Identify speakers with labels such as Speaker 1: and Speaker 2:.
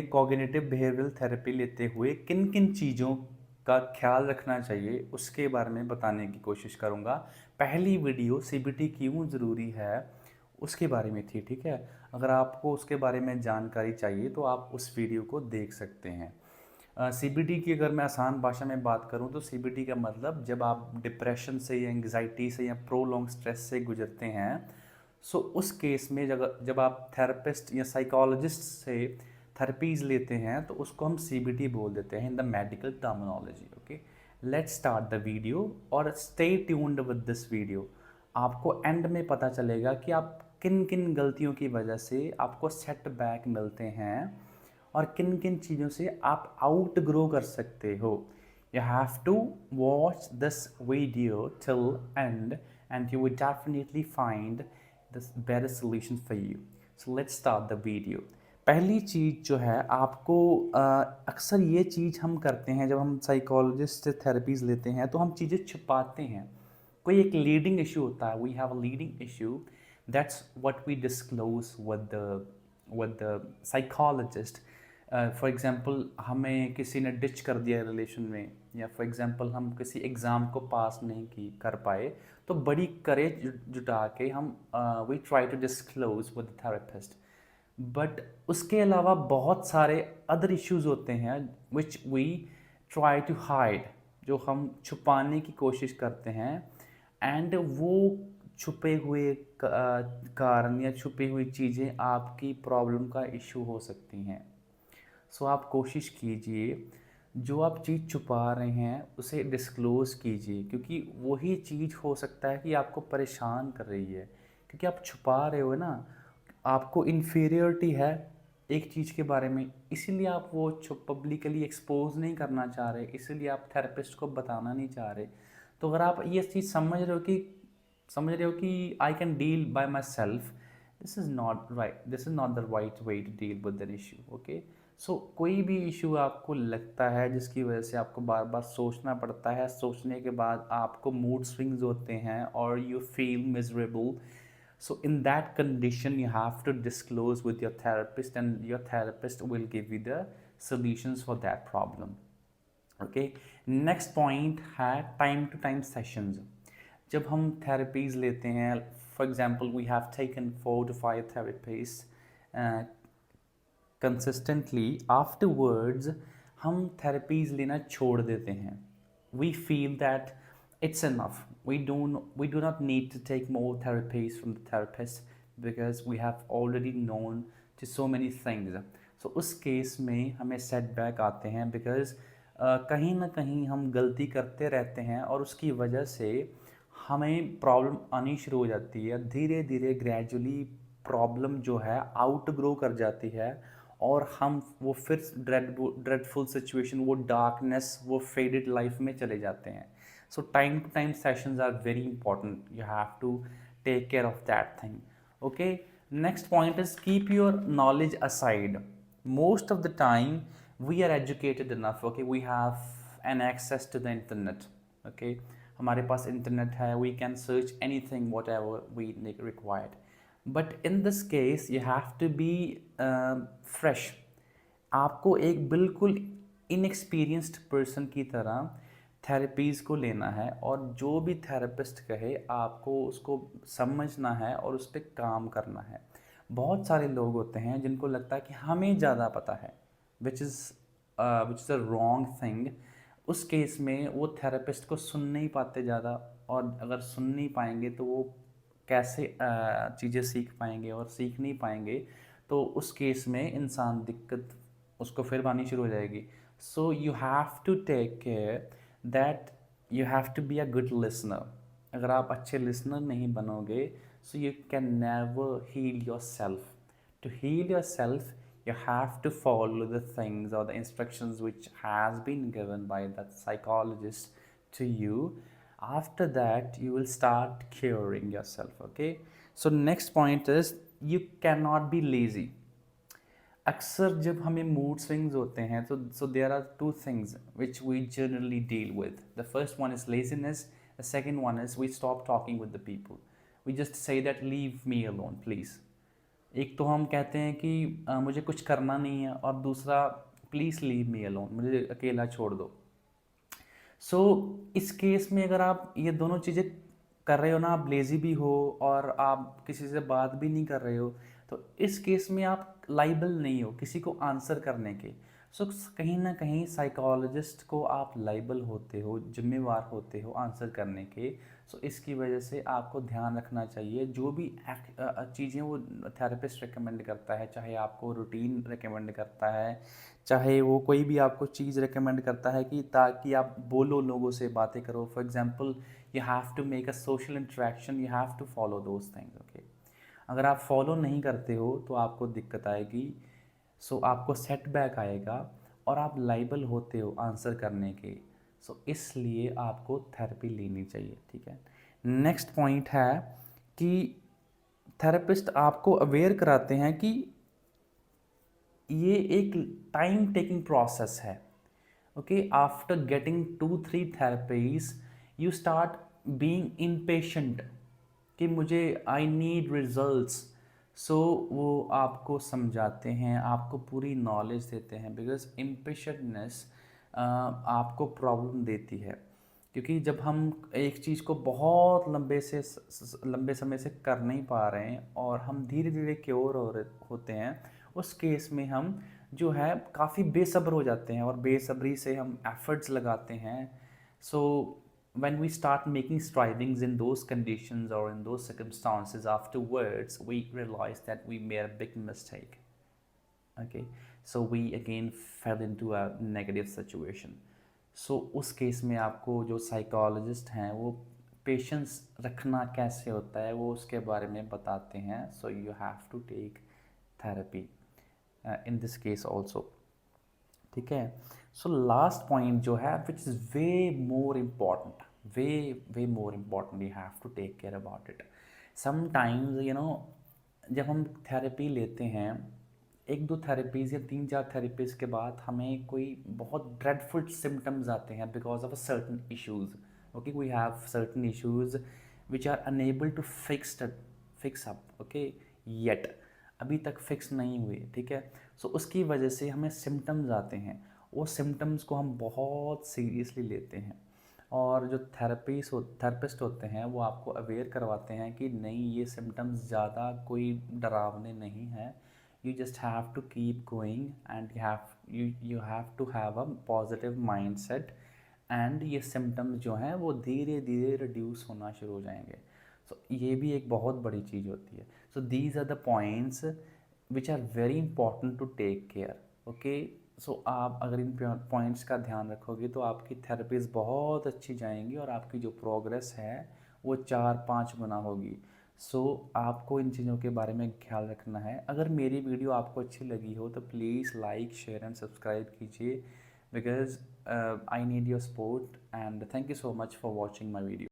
Speaker 1: Cognitive behavioural therapy लेते हुए किन किन चीज़ों का ख्याल रखना चाहिए उसके बारे में बताने की कोशिश करूँगा। पहली वीडियो सीबीटी क्यों ज़रूरी है उसके बारे में थी, ठीक है। अगर आपको उसके बारे में जानकारी चाहिए तो आप उस वीडियो को देख सकते हैं। सीबीटी की अगर मैं आसान भाषा में बात करूं तो सीबीटी का मतलब जब आप डिप्रेशन से या एंग्जाइटी से या प्रोलॉन्ग स्ट्रेस से गुजरते हैं, सो उस केस में जब जब आप थेरेपिस्ट या साइकोलॉजिस्ट से थेरेपीज लेते हैं तो उसको हम सीबीटी बोल देते हैं in the medical terminology. Okay, let's start the video और stay tuned with this video. आपको एंड में पता चलेगा कि आप किन किन गलतियों की वजह से आपको सेटबैक मिलते हैं और किन किन चीज़ों से आप आउट ग्रो कर सकते हो। You have to watch this video till end and you will definitely find the better solution for you. So let's start the video. पहली चीज़ जो है आपको अक्सर ये चीज़ हम करते हैं जब हम साइकोलॉजिस्ट से थेरेपीज़ लेते हैं तो हम चीज़ें छुपाते हैं। कोई एक लीडिंग इशू होता है, we have a leading issue, that's what we disclose with the psychologist. For example हमें किसी ने डिच कर दिया रिलेशन में, या फॉर एग्जांपल हम किसी एग्ज़ाम को पास नहीं की कर पाए, तो बड़ी करेज जुटा के हम we try to disclose with therapist. But उसके अलावा बहुत सारे अदर इश्यूज होते हैं which we try to hide, जो हम छुपाने की कोशिश करते हैं। एंड वो छुपे हुए कारण या छुपी हुई चीज़ें आपकी प्रॉब्लम का इशू हो सकती हैं। सो आप कोशिश कीजिए जो आप चीज़ छुपा रहे हैं उसे डिस्क्लोज़ कीजिए, क्योंकि वही चीज़ हो सकता है कि आपको परेशान कर रही है। क्योंकि आप छुपा रहे हो ना, आपको इन्फीरियरिटी है एक चीज़ के बारे में, इसीलिए आप वो पब्लिकली एक्सपोज नहीं करना चाह रहे, इसीलिए आप थेरेपिस्ट को बताना नहीं चाह रहे। तो अगर आप ये चीज़ समझ रहे हो कि I can deal by myself, this is not right, this is not the right way to deal with an issue. Okay, so कोई भी इशू आपको लगता है जिसकी वजह से आपको बार बार सोचना पड़ता है, सोचने के बाद आपको मूड स्विंग्स होते हैं और you feel miserable, so in that condition you have to disclose with your therapist and your therapist will give you the solutions for that problem. Okay, next point है time to time sessions। जब हम therapies लेते हैं, for example we have taken 4 to 5 therapies consistently, afterwards हम therapies लेना छोड़ देते हैं। We feel that it's enough, we do not need to take more therapies from the therapist because we have already known to so many things। So उस case में हमें setback आते हैं because कहीं ना कहीं हम गलती करते रहते हैं और उसकी वजह से हमें प्रॉब्लम आनी शुरू हो जाती है। धीरे धीरे ग्रेजुअली प्रॉब्लम जो है आउट ग्रो कर जाती है और हम वो फिर ड्रेडफुल सिचुएशन, वो डार्कनेस, वो फेडेड लाइफ में चले जाते हैं। So time to time sessions are very important, you have to take care of that thing. Okay, next point is keep your knowledge aside. most of the time we are educated enough, okay, we have an access to the internet, okay, हमारे पास internet है, we can search anything whatever we required, but in this case you have to be fresh। आपको एक बिल्कुल inexperienced person की तरह therapies को लेना है और जो भी थेरेपिस्ट कहे आपको उसको समझना है और उस पर काम करना है। बहुत सारे लोग होते हैं जिनको लगता है कि हमें ज़्यादा पता है, which is a wrong thing. उस केस में वो थेरेपिस्ट को सुन नहीं पाते ज़्यादा, और अगर सुन नहीं पाएंगे तो वो कैसे चीज़ें सीख पाएंगे, और सीख नहीं पाएंगे तो उस केस में इंसान दिक्कत उसको फिर आनी शुरू हो जाएगी। So you have to take care that you have to be a good listener. अगर आप अच्छे लिसनर नहीं बनोगे, so you can never heal yourself. To heal yourself you have to follow the things or the instructions which has been given by that psychologist to you. After that you will start curing yourself। Okay, so next point is you cannot be lazy। अक्सर जब हमें mood swings होते हैं तो there are two things which we generally deal with. The first one is laziness, the second one is we stop talking with the people, we just say that leave me alone please. एक तो हम कहते हैं कि मुझे कुछ करना नहीं है, और दूसरा प्लीज़ लीव मी अलोन, मुझे अकेला छोड़ दो। सो इस केस में अगर आप ये दोनों चीज़ें कर रहे हो ना, आप लेज़ी भी हो और आप किसी से बात भी नहीं कर रहे हो, तो इस केस में आप लाइबल नहीं हो किसी को आंसर करने के। सो कहीं ना कहीं साइकोलॉजिस्ट को आप लाइबल होते हो, जिम्मेवार होते हो आंसर करने के। सो इसकी वजह से आपको ध्यान रखना चाहिए, जो भी चीज़ें वो थेरेपिस्ट रिकमेंड करता है, चाहे आपको रूटीन रिकमेंड करता है, चाहे वो कोई भी आपको चीज़ रिकमेंड करता है कि ताकि आप बोलो, लोगों से बातें करो। For example, you have to make a social interaction, you have to follow those things, okay. अगर आप फॉलो नहीं करते हो तो आपको दिक्कत आएगी। सो आपको सेटबैक आएगा और आप लाइबल होते हो आंसर करने के। सो इसलिए आपको थेरेपी लेनी चाहिए, ठीक है। नेक्स्ट पॉइंट है कि थेरेपिस्ट आपको अवेयर कराते हैं कि ये एक टाइम टेकिंग प्रोसेस है, okay. After getting 2-3 therapies you start being impatient कि मुझे आई नीड रिजल्ट्स। सो वो आपको समझाते हैं, आपको पूरी नॉलेज देते हैं, बिकॉज इम्पेशेंटनेस आपको प्रॉब्लम देती है। क्योंकि जब हम एक चीज़ को बहुत लंबे समय से कर नहीं पा रहे हैं और हम धीरे धीरे क्योर होते हैं, उस केस में हम जो है काफ़ी बेसब्र हो जाते हैं और बेसब्री से हम एफर्ट्स लगाते हैं। सो when we start making strivings in those conditions or in those circumstances, afterwards we realize that we made a big mistake, okay, so we again fell into a negative situation. सो उस case में आपको जो psychologist हैं वो patience रखना कैसे होता है वो उसके बारे में बताते हैं। So you have to take therapy in this case also, ठीक है। सो लास्ट पॉइंट जो है which is way more important, way way more important, you have to take care about it. Sometimes you know, जब हम therapy लेते हैं, एक दो थेरेपीज़ या 3-4 थेरेपीज़ के बाद हमें कोई बहुत ड्रेडफुल सिम्टम्स आते हैं because of a certain issues, okay. We have certain issues which are unable to fix up, okay, yet अभी तक फिक्स नहीं हुए, ठीक है। सो उसकी वजह से हमें सिम्टम्स आते हैं, वो सिम्टम्स को हम बहुत सीरियसली लेते हैं, और जो थेरेपिस्ट होते हैं वो आपको अवेयर करवाते हैं कि नहीं, ये सिम्टम्स ज़्यादा कोई डरावने नहीं हैं, you just have to keep going and you have to have a positive mindset, and ये सिम्टम्स जो हैं वो धीरे धीरे रिड्यूस होना शुरू हो जाएंगे। सो ये भी एक बहुत बड़ी चीज़ होती है। So these are the points which are very important to take care, okay. So आप अगर इन पॉइंट्स का ध्यान रखोगे तो आपकी थेरेपीज़ बहुत अच्छी जाएंगी और आपकी जो प्रोग्रेस है वो 4-5 गुना होगी। सो आपको इन चीज़ों के बारे में ख्याल रखना है। अगर मेरी वीडियो आपको अच्छी लगी हो तो please like, share and subscribe कीजिए, because I need your support, and thank you so much for watching my video.